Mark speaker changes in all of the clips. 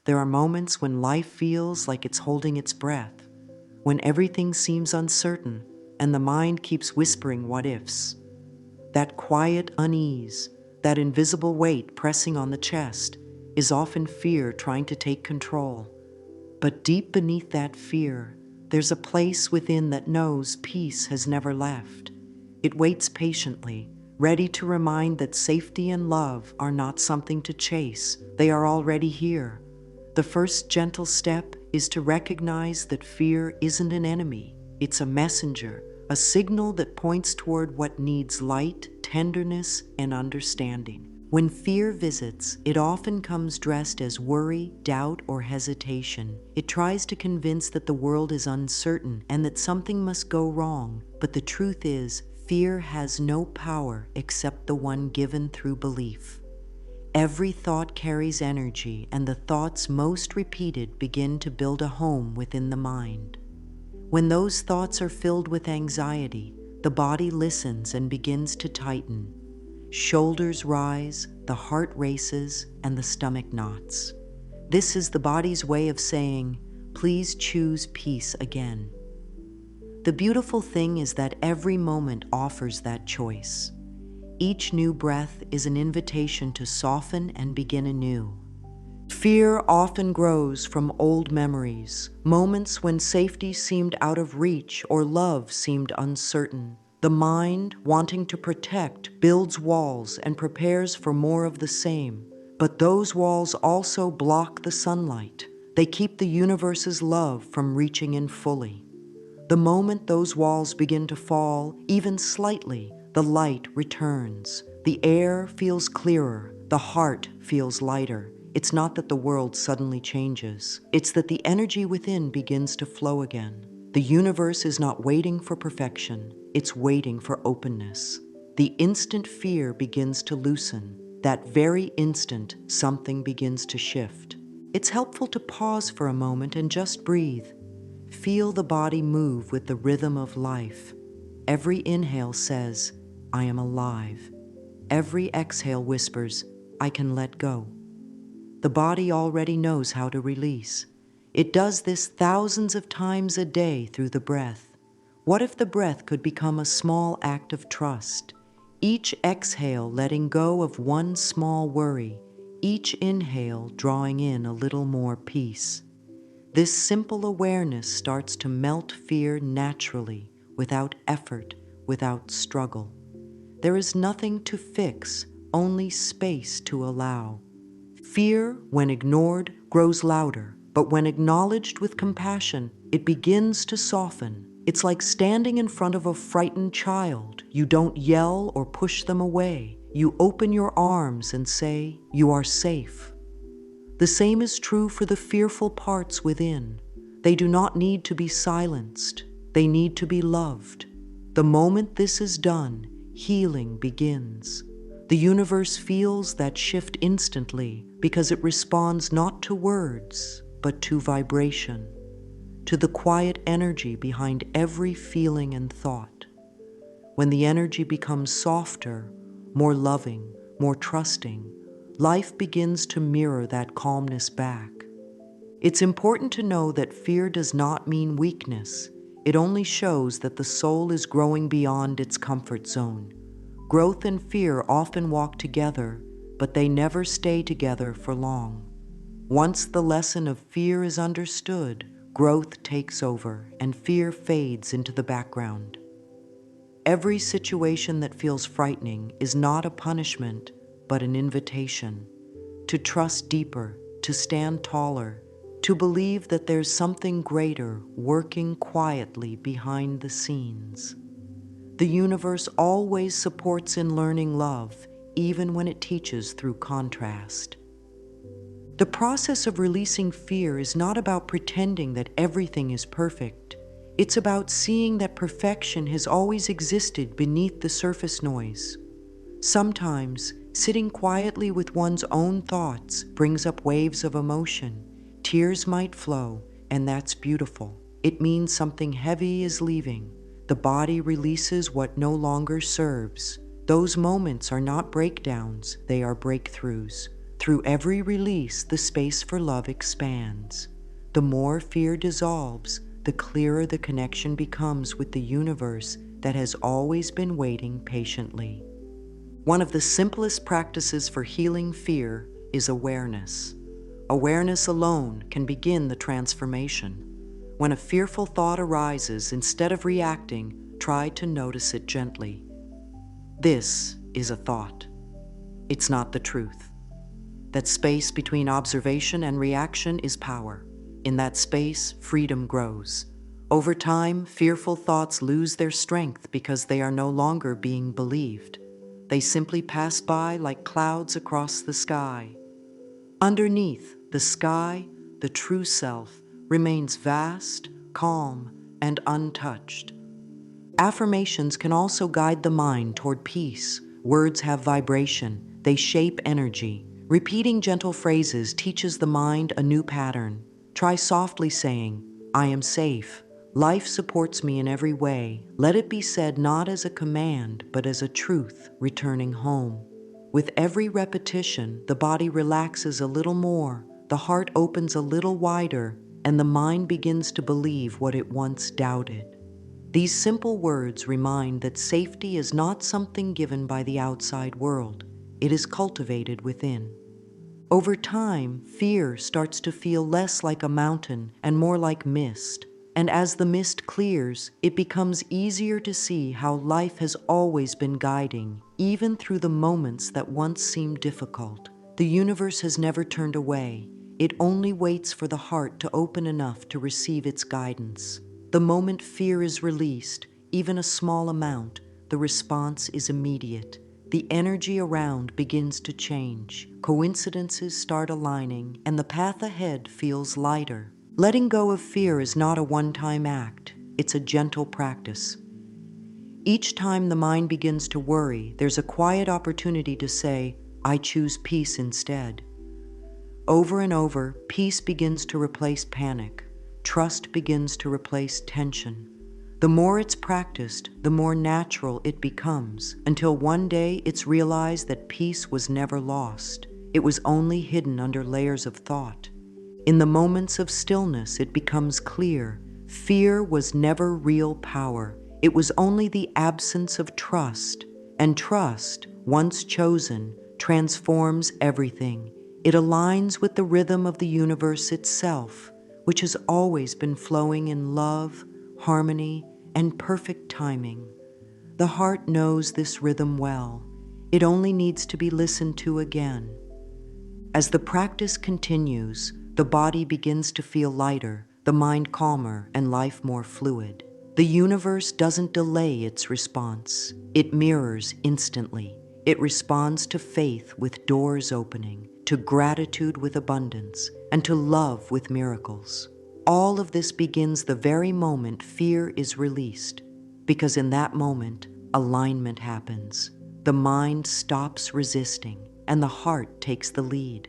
Speaker 1: There are moments when life feels like it's holding its breath, when everything seems uncertain and the mind keeps whispering what ifs. That quiet unease, that invisible weight pressing on the chest, is often fear trying to take control. But deep beneath that fear, there's a place within that knows peace has never left. It waits patiently, ready to remind that safety and love are not something to chase, they are already here. The first gentle step is to recognize that fear isn't an enemy, it's a messenger, a signal that points toward what needs light, tenderness, and understanding. When fear visits, it often comes dressed as worry, doubt, or hesitation. It tries to convince that the world is uncertain and that something must go wrong. But the truth is, fear has no power except the one given through belief. Every thought carries energy, and the thoughts most repeated begin to build a home within the mind. When those thoughts are filled with anxiety, the body listens and begins to tighten. Shoulders rise, the heart races, and the stomach knots. This is the body's way of saying, please choose peace again. The beautiful thing is that every moment offers that choice. Each new breath is an invitation to soften and begin anew. Fear often grows from old memories, moments when safety seemed out of reach or love seemed uncertain. The mind, wanting to protect, builds walls and prepares for more of the same. But those walls also block the sunlight. They keep the universe's love from reaching in fully. The moment those walls begin to fall, even slightly, the light returns. The air feels clearer. The heart feels lighter. It's not that the world suddenly changes. It's that the energy within begins to flow again. The universe is not waiting for perfection. It's waiting for openness. The instant fear begins to loosen. That very instant, something begins to shift. It's helpful to pause for a moment and just breathe. Feel the body move with the rhythm of life. Every inhale says, I am alive. Every exhale whispers, I can let go. The body already knows how to release. It does this thousands of times a day through the breath. What if the breath could become a small act of trust? Each exhale letting go of one small worry, each inhale drawing in a little more peace. This simple awareness starts to melt fear naturally, without effort, without struggle. There is nothing to fix, only space to allow. Fear, when ignored, grows louder, but when acknowledged with compassion, it begins to soften. It's like standing in front of a frightened child. You don't yell or push them away. You open your arms and say, you are safe. The same is true for the fearful parts within. They do not need to be silenced. They need to be loved. The moment this is done, healing begins. The universe feels that shift instantly because it responds not to words, but to vibration, to the quiet energy behind every feeling and thought. When the energy becomes softer, more loving, more trusting, life begins to mirror that calmness back. It's important to know that fear does not mean weakness. It only shows that the soul is growing beyond its comfort zone. Growth and fear often walk together, but they never stay together for long. Once the lesson of fear is understood, growth takes over and fear fades into the background. Every situation that feels frightening is not a punishment, but an invitation to trust deeper, to stand taller, to believe that there's something greater working quietly behind the scenes. The universe always supports in learning love, even when it teaches through contrast. The process of releasing fear is not about pretending that everything is perfect. It's about seeing that perfection has always existed beneath the surface noise. Sometimes, sitting quietly with one's own thoughts brings up waves of emotion. Tears might flow, and that's beautiful. It means something heavy is leaving. The body releases what no longer serves. Those moments are not breakdowns, they are breakthroughs. Through every release, the space for love expands. The more fear dissolves, the clearer the connection becomes with the universe that has always been waiting patiently. One of the simplest practices for healing fear is awareness. Awareness alone can begin the transformation. When a fearful thought arises, instead of reacting, try to notice it gently. This is a thought. It's not the truth. That space between observation and reaction is power. In that space, freedom grows. Over time, fearful thoughts lose their strength because they are no longer being believed. They simply pass by like clouds across the sky. Underneath the sky, the true self remains vast, calm, and untouched. Affirmations can also guide the mind toward peace. Words have vibration, they shape energy. Repeating gentle phrases teaches the mind a new pattern. Try softly saying, "I am safe. Life supports me in every way." Let it be said not as a command, but as a truth returning home. With every repetition, the body relaxes a little more, the heart opens a little wider, and the mind begins to believe what it once doubted. These simple words remind that safety is not something given by the outside world. It is cultivated within. Over time, fear starts to feel less like a mountain and more like mist. And as the mist clears, it becomes easier to see how life has always been guiding, even through the moments that once seemed difficult. The universe has never turned away. It only waits for the heart to open enough to receive its guidance. The moment fear is released, even a small amount, the response is immediate. The energy around begins to change. Coincidences start aligning, and the path ahead feels lighter. Letting go of fear is not a one-time act. It's a gentle practice. Each time the mind begins to worry, there's a quiet opportunity to say, "I choose peace instead." Over and over, peace begins to replace panic. Trust begins to replace tension. The more it's practiced, the more natural it becomes, until one day it's realized that peace was never lost. It was only hidden under layers of thought. In the moments of stillness, it becomes clear. Fear was never real power. It was only the absence of trust. And trust, once chosen, transforms everything. It aligns with the rhythm of the universe itself, which has always been flowing in love, harmony, and perfect timing. The heart knows this rhythm well. It only needs to be listened to again. As the practice continues, the body begins to feel lighter, the mind calmer, and life more fluid. The universe doesn't delay its response. It mirrors instantly. It responds to faith with doors opening, to gratitude with abundance, and to love with miracles. All of this begins the very moment fear is released, because in that moment, alignment happens. The mind stops resisting, and the heart takes the lead.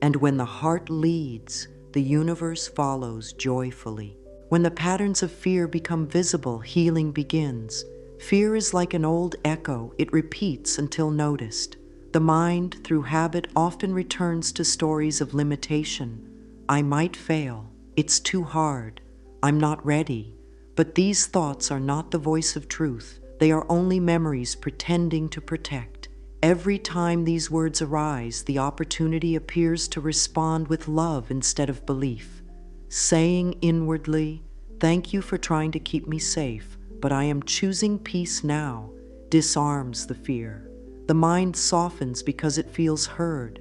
Speaker 1: And when the heart leads, the universe follows joyfully. When the patterns of fear become visible, healing begins. Fear is like an old echo. It repeats until noticed. The mind, through habit, often returns to stories of limitation. I might fail. It's too hard. I'm not ready. But these thoughts are not the voice of truth. They are only memories pretending to protect. Every time these words arise, the opportunity appears to respond with love instead of belief. Saying inwardly, "Thank you for trying to keep me safe, but I am choosing peace now," disarms the fear. The mind softens because it feels heard.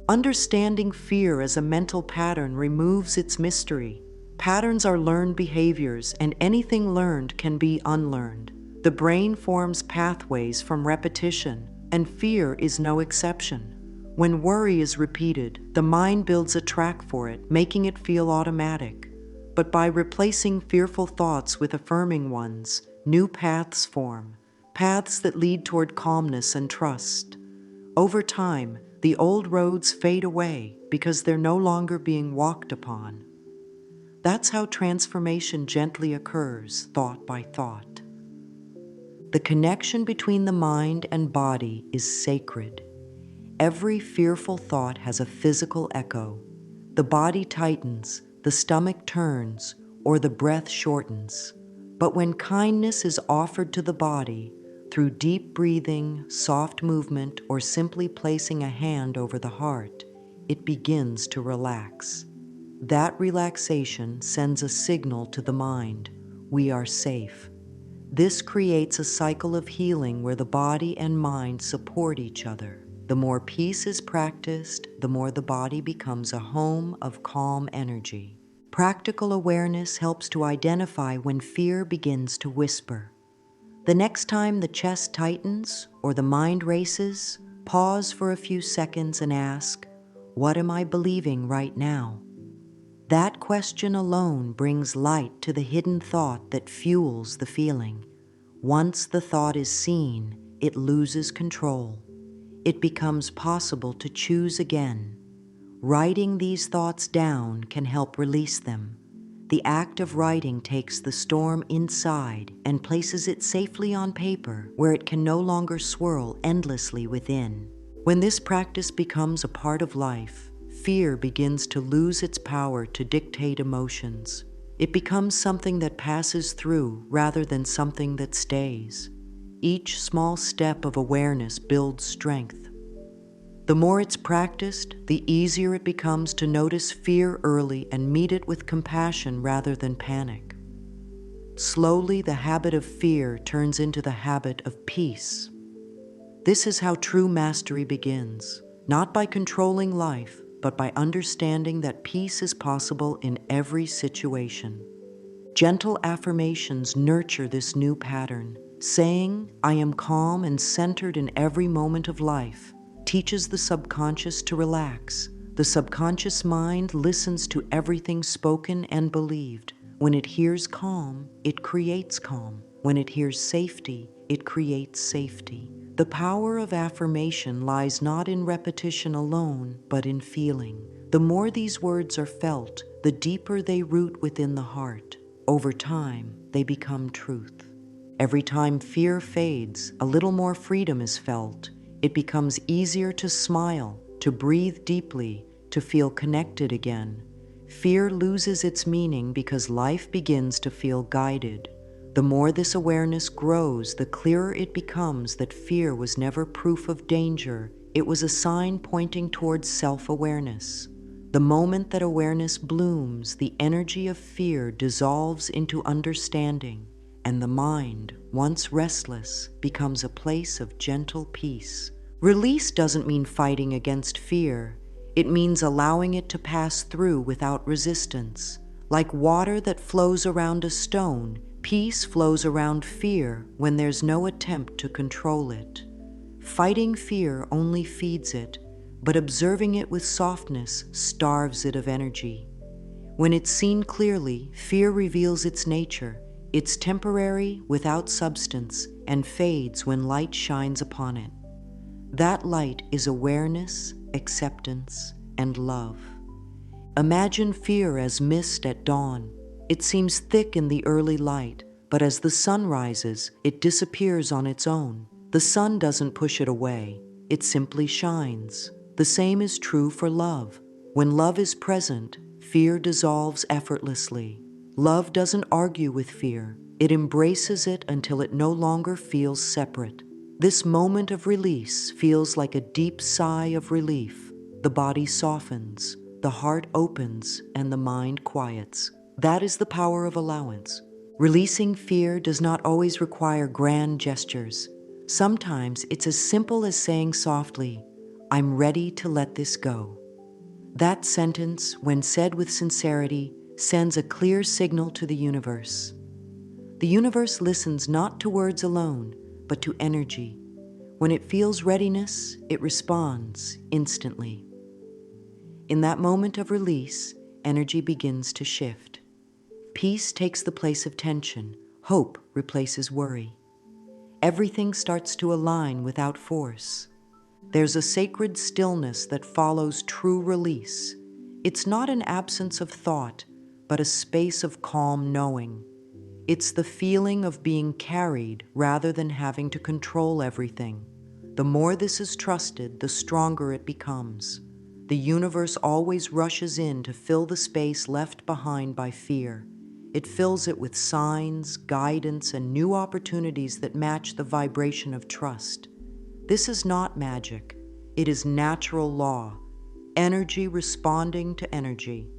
Speaker 1: Understanding fear as a mental pattern removes its mystery. Patterns are learned behaviors, and anything learned can be unlearned. The brain forms pathways from repetition, and fear is no exception. When worry is repeated, the mind builds a track for it, making it feel automatic. But by replacing fearful thoughts with affirming ones, new paths form, paths that lead toward calmness and trust. Over time, the old roads fade away because they're no longer being walked upon. That's how transformation gently occurs, thought by thought. The connection between the mind and body is sacred. Every fearful thought has a physical echo. The body tightens, the stomach turns, or the breath shortens. But when kindness is offered to the body, through deep breathing, soft movement, or simply placing a hand over the heart, it begins to relax. That relaxation sends a signal to the mind: we are safe. This creates a cycle of healing where the body and mind support each other. The more peace is practiced, the more the body becomes a home of calm energy. Practical awareness helps to identify when fear begins to whisper. The next time the chest tightens or the mind races, pause for a few seconds and ask, "What am I believing right now?" That question alone brings light to the hidden thought that fuels the feeling. Once the thought is seen, it loses control. It becomes possible to choose again. Writing these thoughts down can help release them. The act of writing takes the storm inside and places it safely on paper where it can no longer swirl endlessly within. When this practice becomes a part of life, fear begins to lose its power to dictate emotions. It becomes something that passes through rather than something that stays. Each small step of awareness builds strength. The more it's practiced, the easier it becomes to notice fear early and meet it with compassion rather than panic. Slowly, the habit of fear turns into the habit of peace. This is how true mastery begins, not by controlling life, but by understanding that peace is possible in every situation. Gentle affirmations nurture this new pattern. Saying, "I am calm and centered in every moment of life," teaches the subconscious to relax. The subconscious mind listens to everything spoken and believed. When it hears calm, it creates calm. When it hears safety, it creates safety. The power of affirmation lies not in repetition alone, but in feeling. The more these words are felt, the deeper they root within the heart. Over time, they become truth. Every time fear fades, a little more freedom is felt. It becomes easier to smile, to breathe deeply, to feel connected again. Fear loses its meaning because life begins to feel guided. The more this awareness grows, the clearer it becomes that fear was never proof of danger. It was a sign pointing towards self-awareness. The moment that awareness blooms, the energy of fear dissolves into understanding, and the mind, once restless, becomes a place of gentle peace. Release doesn't mean fighting against fear. It means allowing it to pass through without resistance. Like water that flows around a stone, peace flows around fear when there's no attempt to control it. Fighting fear only feeds it, but observing it with softness starves it of energy. When it's seen clearly, fear reveals its nature. It's temporary, without substance, and fades when light shines upon it. That light is awareness, acceptance, and love. Imagine fear as mist at dawn. It seems thick in the early light, but as the sun rises, it disappears on its own. The sun doesn't push it away, it simply shines. The same is true for love. When love is present, fear dissolves effortlessly. Love doesn't argue with fear. It embraces it until it no longer feels separate. This moment of release feels like a deep sigh of relief. The body softens, the heart opens, and the mind quiets. That is the power of allowance. Releasing fear does not always require grand gestures. Sometimes it's as simple as saying softly, "I'm ready to let this go." That sentence, when said with sincerity, sends a clear signal to the universe. The universe listens not to words alone, but to energy. When it feels readiness, it responds instantly. In that moment of release, energy begins to shift. Peace takes the place of tension. Hope replaces worry. Everything starts to align without force. There's a sacred stillness that follows true release. It's not an absence of thought, but a space of calm knowing. It's the feeling of being carried rather than having to control everything. The more this is trusted, the stronger it becomes. The universe always rushes in to fill the space left behind by fear. It fills it with signs, guidance, and new opportunities that match the vibration of trust. This is not magic. It is natural law, energy responding to energy.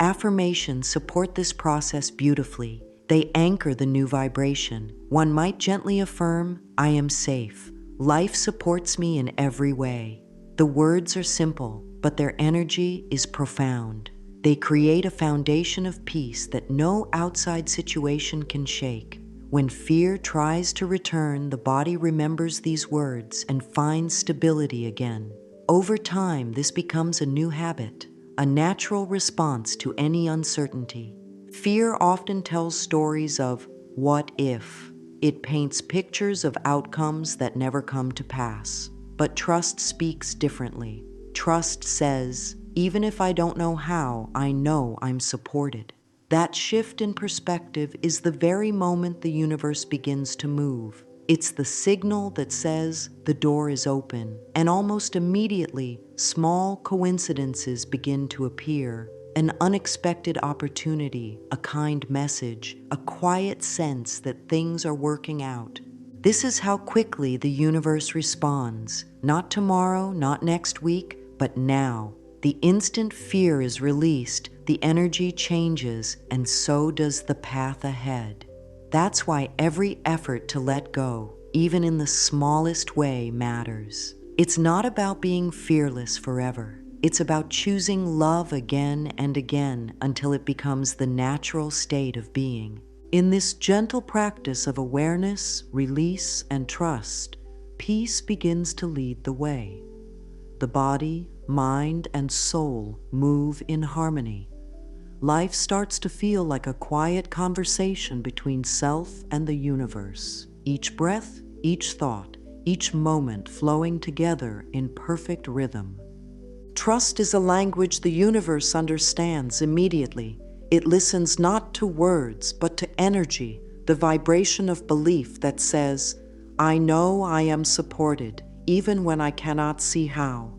Speaker 1: Affirmations support this process beautifully. They anchor the new vibration. One might gently affirm, "I am safe. Life supports me in every way." The words are simple, but their energy is profound. They create a foundation of peace that no outside situation can shake. When fear tries to return, the body remembers these words and finds stability again. Over time, this becomes a new habit, a natural response to any uncertainty. Fear often tells stories of what if. It paints pictures of outcomes that never come to pass. But trust speaks differently. Trust says, even if I don't know how, I know I'm supported. That shift in perspective is the very moment the universe begins to move. It's the signal that says the door is open, and almost immediately, small coincidences begin to appear. An unexpected opportunity, a kind message, a quiet sense that things are working out. This is how quickly the universe responds. Not tomorrow, not next week, but now. The instant fear is released, the energy changes, and so does the path ahead. That's why every effort to let go, even in the smallest way, matters. It's not about being fearless forever. It's about choosing love again and again until it becomes the natural state of being. In this gentle practice of awareness, release, and trust, peace begins to lead the way. The body, mind, and soul move in harmony. Life starts to feel like a quiet conversation between self and the universe. Each breath, each thought, each moment flowing together in perfect rhythm. Trust is a language the universe understands immediately. It listens not to words, but to energy, the vibration of belief that says, "I know I am supported, even when I cannot see how."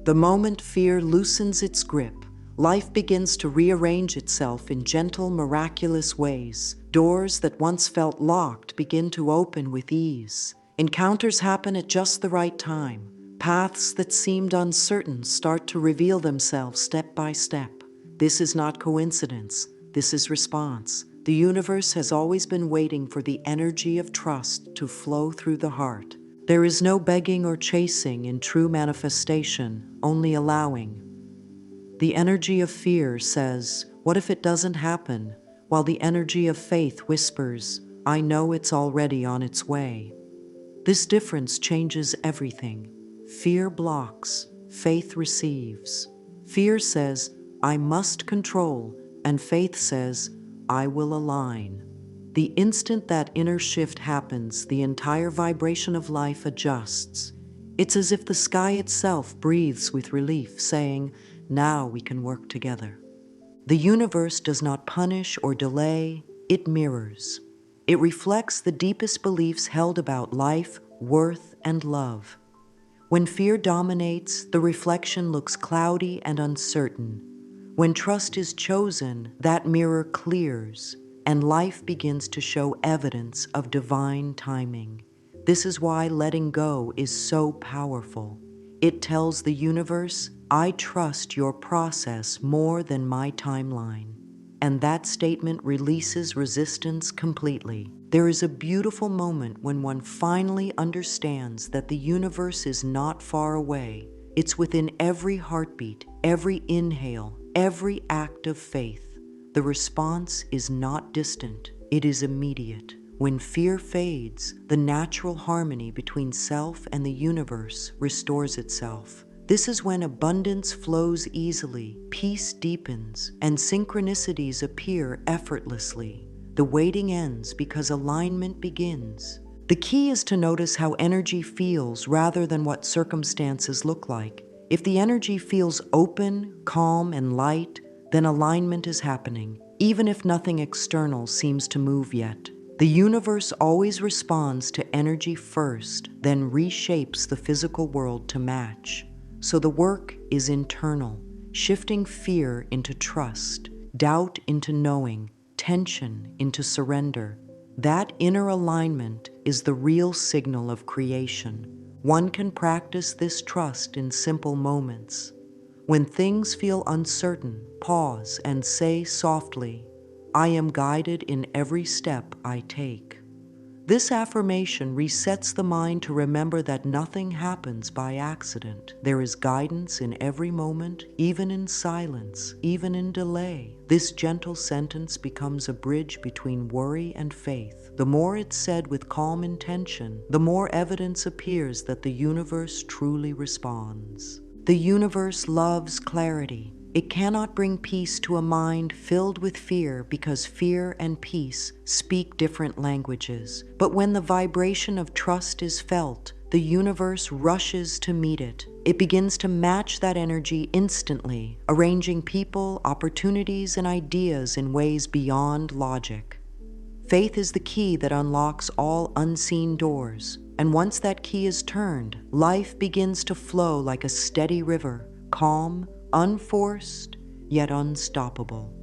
Speaker 1: The moment fear loosens its grip, life begins to rearrange itself in gentle, miraculous ways. Doors that once felt locked begin to open with ease. Encounters happen at just the right time. Paths that seemed uncertain start to reveal themselves step by step. This is not coincidence. This is response. The universe has always been waiting for the energy of trust to flow through the heart. There is no begging or chasing in true manifestation, only allowing. The energy of fear says, "What if it doesn't happen?" While the energy of faith whispers, "I know it's already on its way." This difference changes everything. Fear blocks, faith receives. Fear says, "I must control," and faith says, "I will align." The instant that inner shift happens, the entire vibration of life adjusts. It's as if the sky itself breathes with relief, saying, "Now we can work together." The universe does not punish or delay, it mirrors. It reflects the deepest beliefs held about life, worth, and love. When fear dominates, the reflection looks cloudy and uncertain. When trust is chosen, that mirror clears, and life begins to show evidence of divine timing. This is why letting go is so powerful. It tells the universe, "I trust your process more than my timeline." And that statement releases resistance completely. There is a beautiful moment when one finally understands that the universe is not far away. It's within every heartbeat, every inhale, every act of faith. The response is not distant, it is immediate. When fear fades, the natural harmony between self and the universe restores itself. This is when abundance flows easily, peace deepens, and synchronicities appear effortlessly. The waiting ends because alignment begins. The key is to notice how energy feels rather than what circumstances look like. If the energy feels open, calm, and light, then alignment is happening, even if nothing external seems to move yet. The universe always responds to energy first, then reshapes the physical world to match. So the work is internal, shifting fear into trust, doubt into knowing, tension into surrender. That inner alignment is the real signal of creation. One can practice this trust in simple moments. When things feel uncertain, pause and say softly, "I am guided in every step I take." This affirmation resets the mind to remember that nothing happens by accident. There is guidance in every moment, even in silence, even in delay. This gentle sentence becomes a bridge between worry and faith. The more it's said with calm intention, the more evidence appears that the universe truly responds. The universe loves clarity. It cannot bring peace to a mind filled with fear because fear and peace speak different languages. But when the vibration of trust is felt, the universe rushes to meet it. It begins to match that energy instantly, arranging people, opportunities, and ideas in ways beyond logic. Faith is the key that unlocks all unseen doors. And once that key is turned, life begins to flow like a steady river, calm, unforced, yet unstoppable.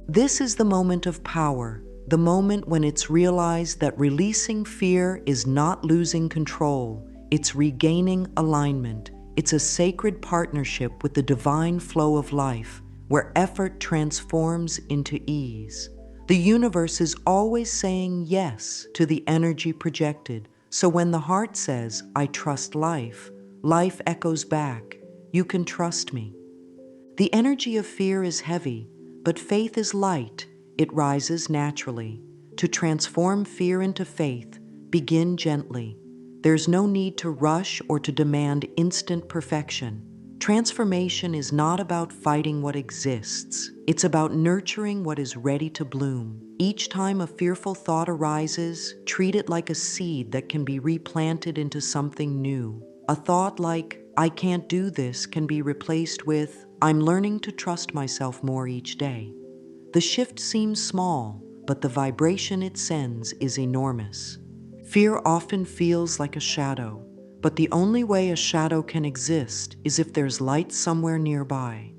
Speaker 1: This is the moment of power, the moment when it's realized that releasing fear is not losing control, it's regaining alignment. It's a sacred partnership with the divine flow of life, where effort transforms into ease. The universe is always saying yes to the energy projected. So when the heart says, "I trust life," life echoes back, "You can trust me." The energy of fear is heavy, but faith is light. It rises naturally. To transform fear into faith, begin gently. There's no need to rush or to demand instant perfection. Transformation is not about fighting what exists. It's about nurturing what is ready to bloom. Each time a fearful thought arises, treat it like a seed that can be replanted into something new. A thought like, "I can't do this," can be replaced with, "I'm learning to trust myself more each day." The shift seems small, but the vibration it sends is enormous. Fear often feels like a shadow, but the only way a shadow can exist is if there's light somewhere nearby.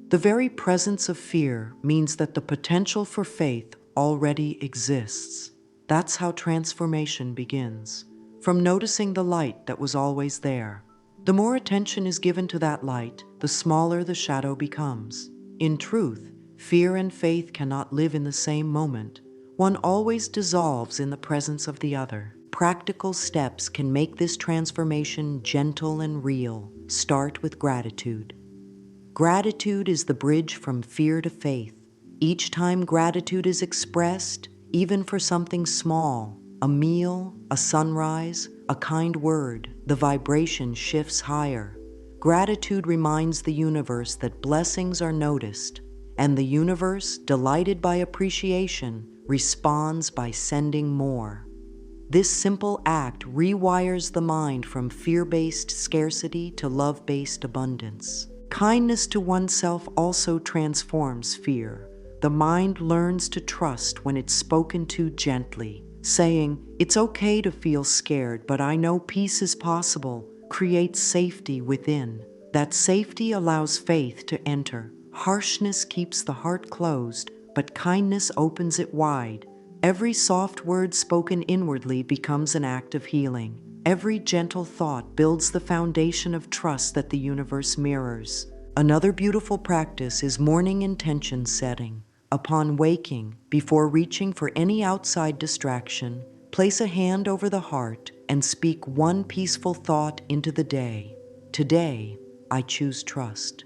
Speaker 1: The very presence of fear means that the potential for faith already exists. That's how transformation begins, from noticing the light that was always there. The more attention is given to that light, the smaller the shadow becomes. In truth, fear and faith cannot live in the same moment. One always dissolves in the presence of the other. Practical steps can make this transformation gentle and real. Start with gratitude. Gratitude is the bridge from fear to faith. Each time gratitude is expressed, even for something small, a meal, a sunrise, a kind word, the vibration shifts higher. Gratitude reminds the universe that blessings are noticed, and the universe, delighted by appreciation, responds by sending more. This simple act rewires the mind from fear-based scarcity to love-based abundance. Kindness to oneself also transforms fear. The mind learns to trust when it's spoken to gently. Saying, "It's okay to feel scared, but I know peace is possible," creates safety within. That safety allows faith to enter. Harshness keeps the heart closed, but kindness opens it wide. Every soft word spoken inwardly becomes an act of healing. Every gentle thought builds the foundation of trust that the universe mirrors. Another beautiful practice is morning intention setting. Upon waking, before reaching for any outside distraction, place a hand over the heart and speak one peaceful thought into the day. Today, I choose trust.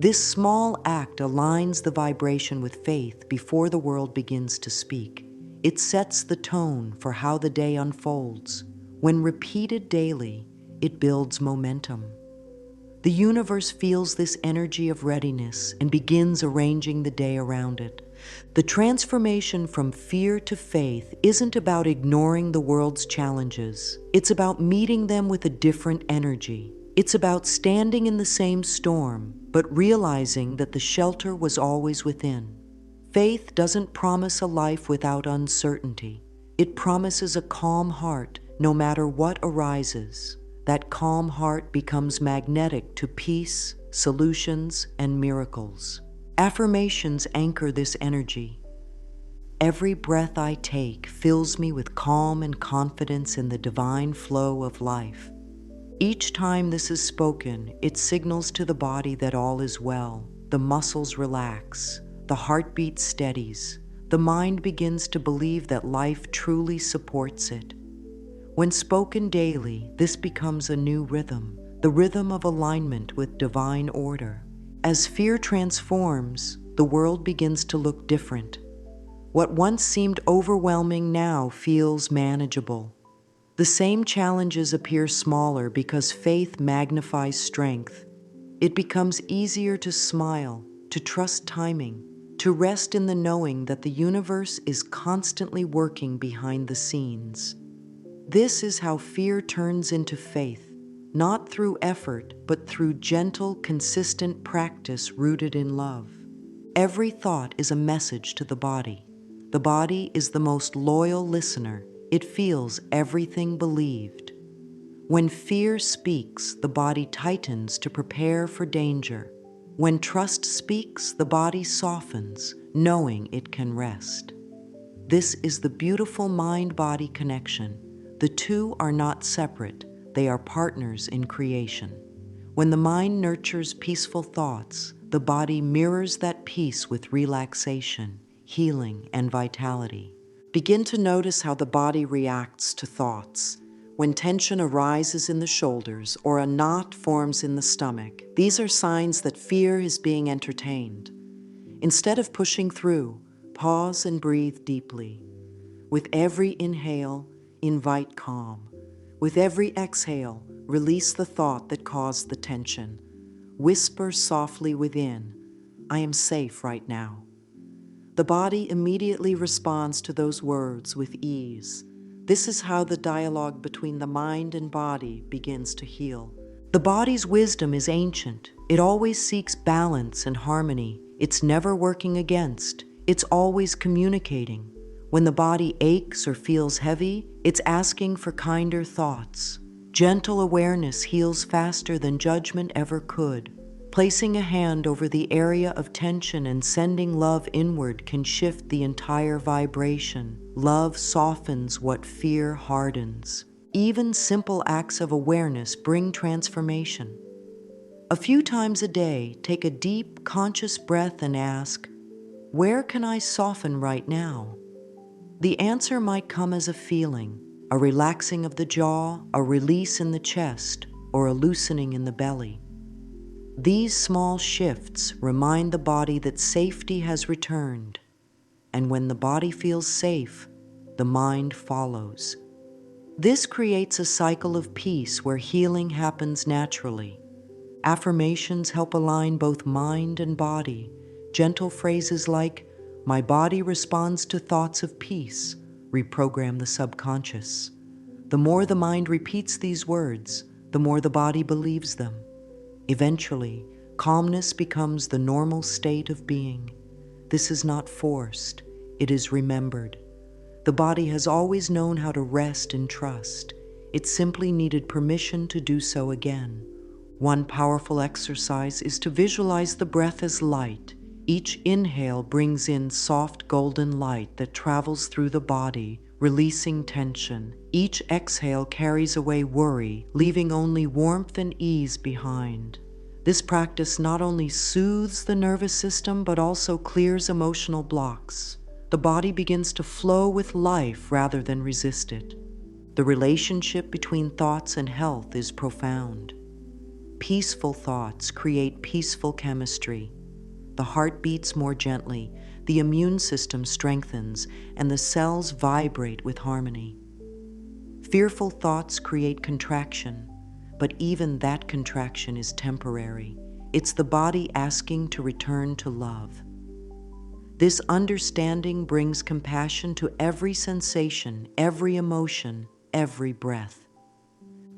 Speaker 1: This small act aligns the vibration with faith before the world begins to speak. It sets the tone for how the day unfolds. When repeated daily, it builds momentum. The universe feels this energy of readiness and begins arranging the day around it. The transformation from fear to faith isn't about ignoring the world's challenges. It's about meeting them with a different energy. It's about standing in the same storm, but realizing that the shelter was always within. Faith doesn't promise a life without uncertainty. It promises a calm heart no matter what arises. That calm heart becomes magnetic to peace, solutions, and miracles. Affirmations anchor this energy. Every breath I take fills me with calm and confidence in the divine flow of life. Each time this is spoken, it signals to the body that all is well. The muscles relax, the heartbeat steadies, the mind begins to believe that life truly supports it. When spoken daily, this becomes a new rhythm, the rhythm of alignment with divine order. As fear transforms, the world begins to look different. What once seemed overwhelming now feels manageable. The same challenges appear smaller because faith magnifies strength. It becomes easier to smile, to trust timing, to rest in the knowing that the universe is constantly working behind the scenes. This is how fear turns into faith, not through effort, but through gentle, consistent practice rooted in love. Every thought is a message to the body. The body is the most loyal listener. It feels everything believed. When fear speaks, the body tightens to prepare for danger. When trust speaks, the body softens, knowing it can rest. This is the beautiful mind-body connection. The two are not separate, they are partners in creation. When the mind nurtures peaceful thoughts, the body mirrors that peace with relaxation, healing, and vitality. Begin to notice how the body reacts to thoughts. When tension arises in the shoulders or a knot forms in the stomach, these are signs that fear is being entertained. Instead of pushing through, pause and breathe deeply. With every inhale, invite calm. With every exhale, release the thought that caused the tension. Whisper softly within, "I am safe right now." The body immediately responds to those words with ease. This is how the dialogue between the mind and body begins to heal. The body's wisdom is ancient. It always seeks balance and harmony. It's never working against. It's always communicating. When the body aches or feels heavy, it's asking for kinder thoughts. Gentle awareness heals faster than judgment ever could. Placing a hand over the area of tension and sending love inward can shift the entire vibration. Love softens what fear hardens. Even simple acts of awareness bring transformation. A few times a day, take a deep, conscious breath and ask, "Where can I soften right now?" The answer might come as a feeling, a relaxing of the jaw, a release in the chest, or a loosening in the belly. These small shifts remind the body that safety has returned, and when the body feels safe, the mind follows. This creates a cycle of peace where healing happens naturally. Affirmations help align both mind and body. Gentle phrases like, "My body responds to thoughts of peace," reprogram the subconscious. The more the mind repeats these words, the more the body believes them. Eventually, calmness becomes the normal state of being. This is not forced, it is remembered. The body has always known how to rest and trust. It simply needed permission to do so again. One powerful exercise is to visualize the breath as light. Each inhale brings in soft golden light that travels through the body, releasing tension. Each exhale carries away worry, leaving only warmth and ease behind. This practice not only soothes the nervous system, but also clears emotional blocks. The body begins to flow with life rather than resist it. The relationship between thoughts and health is profound. Peaceful thoughts create peaceful chemistry. The heart beats more gently, the immune system strengthens, and the cells vibrate with harmony. Fearful thoughts create contraction, but even that contraction is temporary. It's the body asking to return to love. This understanding brings compassion to every sensation, every emotion, every breath.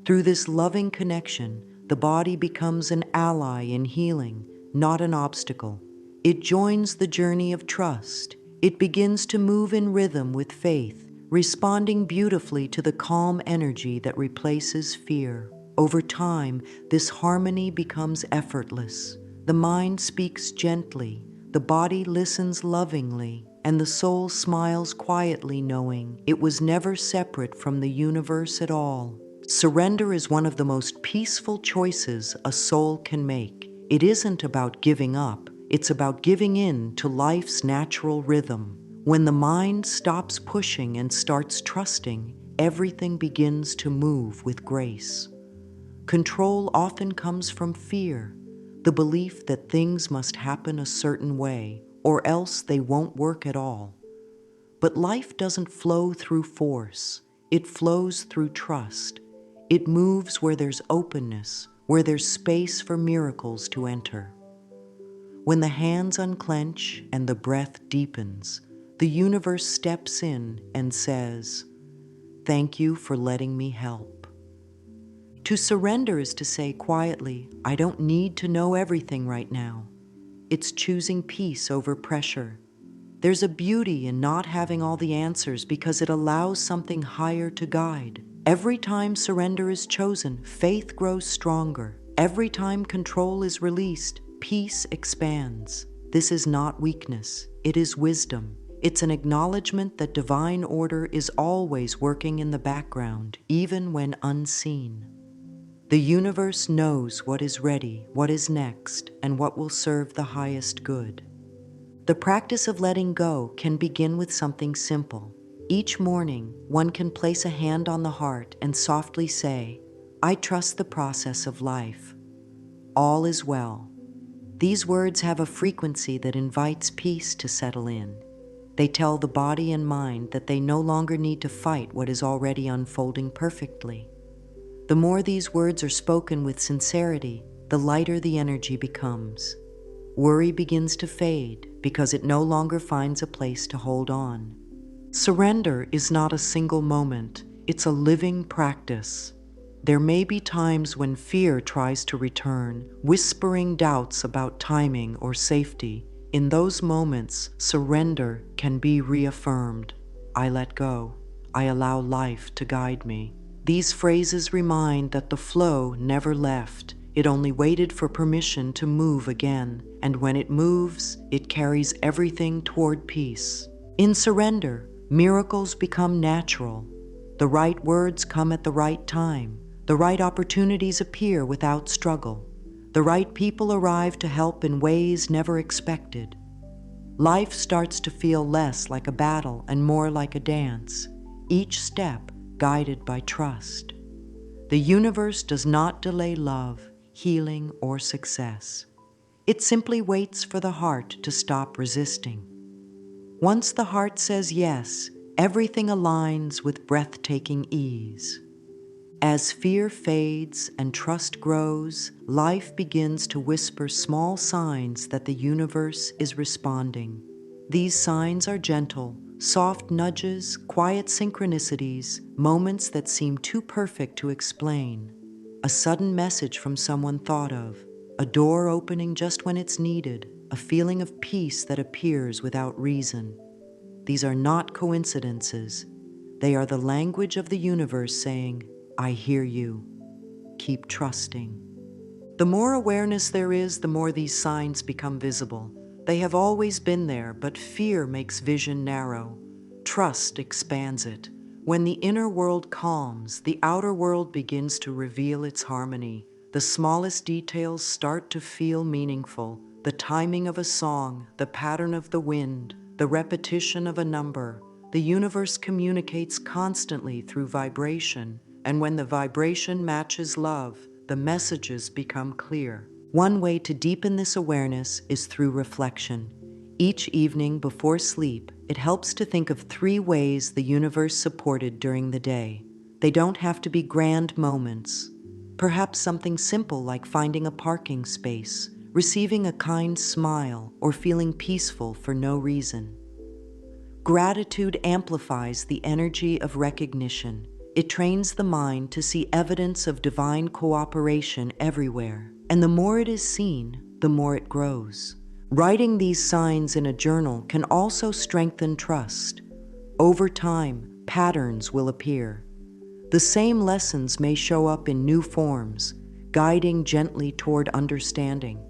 Speaker 1: Through this loving connection, the body becomes an ally in healing, not an obstacle. It joins the journey of trust. It begins to move in rhythm with faith, responding beautifully to the calm energy that replaces fear. Over time, this harmony becomes effortless. The mind speaks gently, the body listens lovingly, and the soul smiles quietly, knowing it was never separate from the universe at all. Surrender is one of the most peaceful choices a soul can make. It isn't about giving up, it's about giving in to life's natural rhythm. When the mind stops pushing and starts trusting, everything begins to move with grace. Control often comes from fear, the belief that things must happen a certain way, or else they won't work at all. But life doesn't flow through force, it flows through trust. It moves where there's openness, where there's space for miracles to enter. When the hands unclench and the breath deepens, the universe steps in and says, "Thank you for letting me help." To surrender is to say quietly, "I don't need to know everything right now." It's choosing peace over pressure. There's a beauty in not having all the answers because it allows something higher to guide. Every time surrender is chosen, faith grows stronger. Every time control is released, peace expands. This is not weakness, it is wisdom. It's an acknowledgement that divine order is always working in the background, even when unseen. The universe knows what is ready, what is next, and what will serve the highest good. The practice of letting go can begin with something simple. Each morning, one can place a hand on the heart and softly say, "I trust the process of life. All is well." These words have a frequency that invites peace to settle in. They tell the body and mind that they no longer need to fight what is already unfolding perfectly. The more these words are spoken with sincerity, the lighter the energy becomes. Worry begins to fade because it no longer finds a place to hold on. Surrender is not a single moment, it's a living practice. There may be times when fear tries to return, whispering doubts about timing or safety. In those moments, surrender can be reaffirmed. "I let go. I allow life to guide me." These phrases remind that the flow never left. It only waited for permission to move again, and when it moves, it carries everything toward peace. In surrender, miracles become natural. The right words come at the right time. The right opportunities appear without struggle. The right people arrive to help in ways never expected. Life starts to feel less like a battle and more like a dance, each step guided by trust. The universe does not delay love, healing, or success. It simply waits for the heart to stop resisting. Once the heart says yes, everything aligns with breathtaking ease. As fear fades and trust grows, life begins to whisper small signs that the universe is responding. These signs are gentle, soft nudges, quiet synchronicities, moments that seem too perfect to explain. A sudden message from someone thought of, a door opening just when it's needed, a feeling of peace that appears without reason. These are not coincidences. They are the language of the universe saying, "I hear you. Keep trusting." The more awareness there is, the more these signs become visible. They have always been there, but fear makes vision narrow. Trust expands it. When the inner world calms, the outer world begins to reveal its harmony. The smallest details start to feel meaningful. The timing of a song, the pattern of the wind, the repetition of a number. The universe communicates constantly through vibration, and when the vibration matches love, the messages become clear. One way to deepen this awareness is through reflection. Each evening before sleep, it helps to think of 3 ways the universe supported during the day. They don't have to be grand moments. Perhaps something simple like finding a parking space, receiving a kind smile, or feeling peaceful for no reason. Gratitude amplifies the energy of recognition. It trains the mind to see evidence of divine cooperation everywhere. And the more it is seen, the more it grows. Writing these signs in a journal can also strengthen trust. Over time, patterns will appear. The same lessons may show up in new forms, guiding gently toward understanding.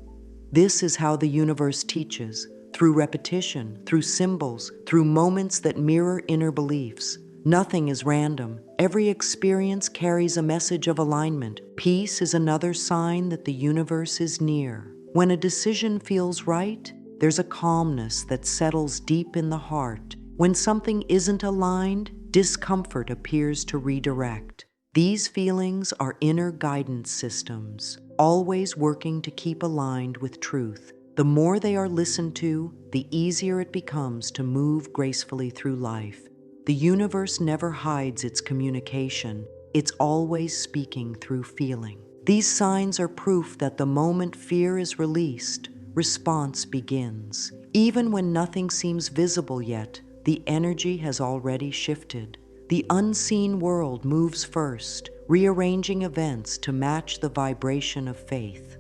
Speaker 1: This is how the universe teaches, through repetition, through symbols, through moments that mirror inner beliefs. Nothing is random. Every experience carries a message of alignment. Peace is another sign that the universe is near. When a decision feels right, there's a calmness that settles deep in the heart. When something isn't aligned, discomfort appears to redirect. These feelings are inner guidance systems, always working to keep aligned with truth. The more they are listened to, the easier it becomes to move gracefully through life. The universe never hides its communication. It's always speaking through feeling. These signs are proof that the moment fear is released, response begins. Even when nothing seems visible yet, the energy has already shifted. The unseen world moves first, rearranging events to match the vibration of faith.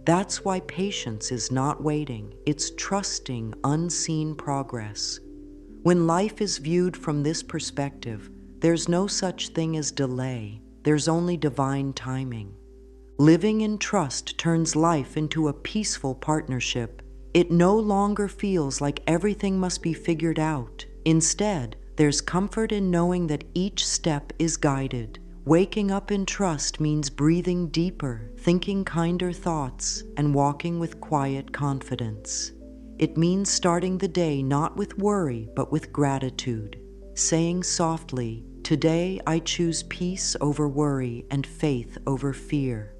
Speaker 1: That's why patience is not waiting, it's trusting unseen progress. When life is viewed from this perspective, there's no such thing as delay, there's only divine timing. Living in trust turns life into a peaceful partnership. It no longer feels like everything must be figured out. Instead, there's comfort in knowing that each step is guided. Waking up in trust means breathing deeper, thinking kinder thoughts, and walking with quiet confidence. It means starting the day not with worry, but with gratitude. Saying softly, "Today I choose peace over worry and faith over fear."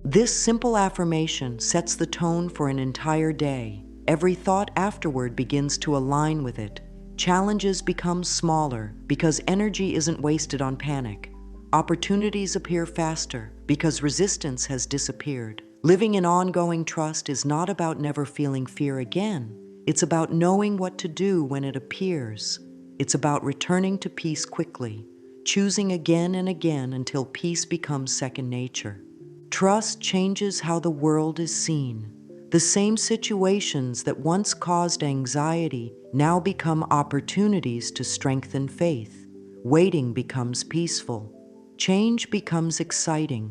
Speaker 1: This simple affirmation sets the tone for an entire day. Every thought afterward begins to align with it. Challenges become smaller because energy isn't wasted on panic. Opportunities appear faster because resistance has disappeared. Living in ongoing trust is not about never feeling fear again. It's about knowing what to do when it appears. It's about returning to peace quickly, choosing again and again until peace becomes second nature. Trust changes how the world is seen. The same situations that once caused anxiety now become opportunities to strengthen faith. Waiting becomes peaceful. Change becomes exciting.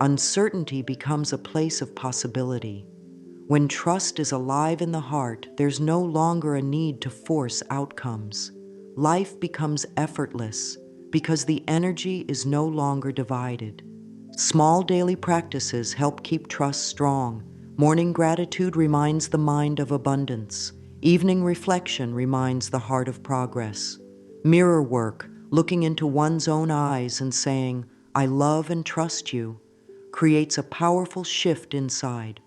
Speaker 1: Uncertainty becomes a place of possibility. When trust is alive in the heart, there's no longer a need to force outcomes. Life becomes effortless because the energy is no longer divided. Small daily practices help keep trust strong. Morning gratitude reminds the mind of abundance. Evening reflection reminds the heart of progress. Mirror work, looking into one's own eyes and saying, "I love and trust you," creates a powerful shift inside.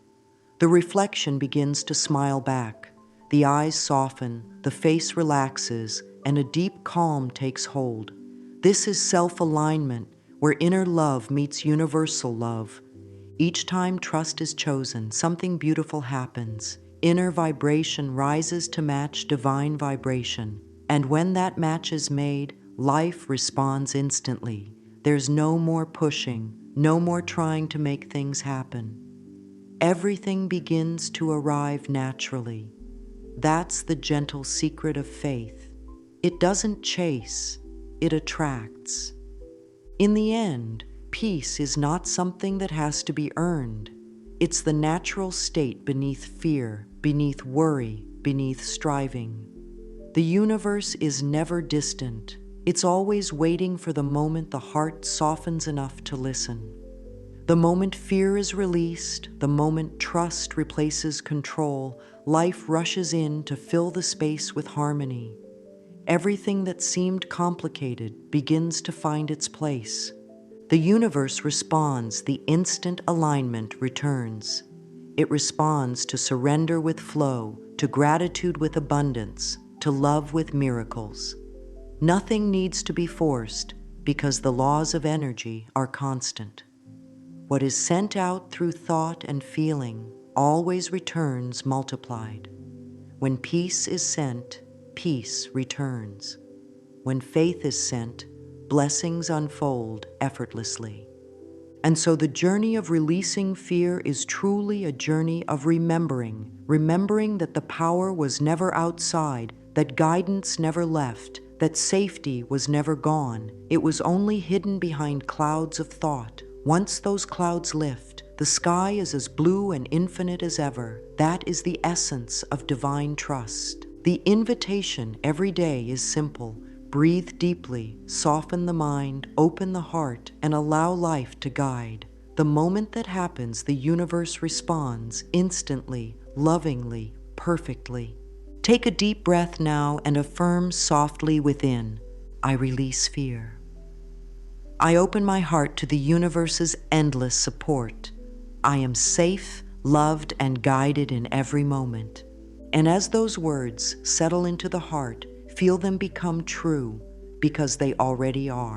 Speaker 1: The reflection begins to smile back. The eyes soften, the face relaxes, and a deep calm takes hold. This is self-alignment, where inner love meets universal love. Each time trust is chosen, something beautiful happens. Inner vibration rises to match divine vibration. And when that match is made, life responds instantly. There's no more pushing, no more trying to make things happen. Everything begins to arrive naturally. That's the gentle secret of faith. It doesn't chase, it attracts. In the end, peace is not something that has to be earned. It's the natural state beneath fear, beneath worry, beneath striving. The universe is never distant. It's always waiting for the moment the heart softens enough to listen. The moment fear is released, the moment trust replaces control, life rushes in to fill the space with harmony. Everything that seemed complicated begins to find its place. The universe responds, the instant alignment returns. It responds to surrender with flow, to gratitude with abundance, to love with miracles. Nothing needs to be forced because the laws of energy are constant. What is sent out through thought and feeling always returns multiplied. When peace is sent, peace returns. When faith is sent, blessings unfold effortlessly. And so the journey of releasing fear is truly a journey of remembering that the power was never outside, that guidance never left, that safety was never gone. It was only hidden behind clouds of thought. Once those clouds lift, the sky is as blue and infinite as ever. That is the essence of divine trust. The invitation every day is simple. Breathe deeply, soften the mind, open the heart, and allow life to guide. The moment that happens, the universe responds instantly, lovingly, perfectly. Take a deep breath now and affirm softly within, I release fear. I open my heart to the universe's endless support. I am safe, loved, and guided in every moment. And as those words settle into the heart, feel them become true, because they already are.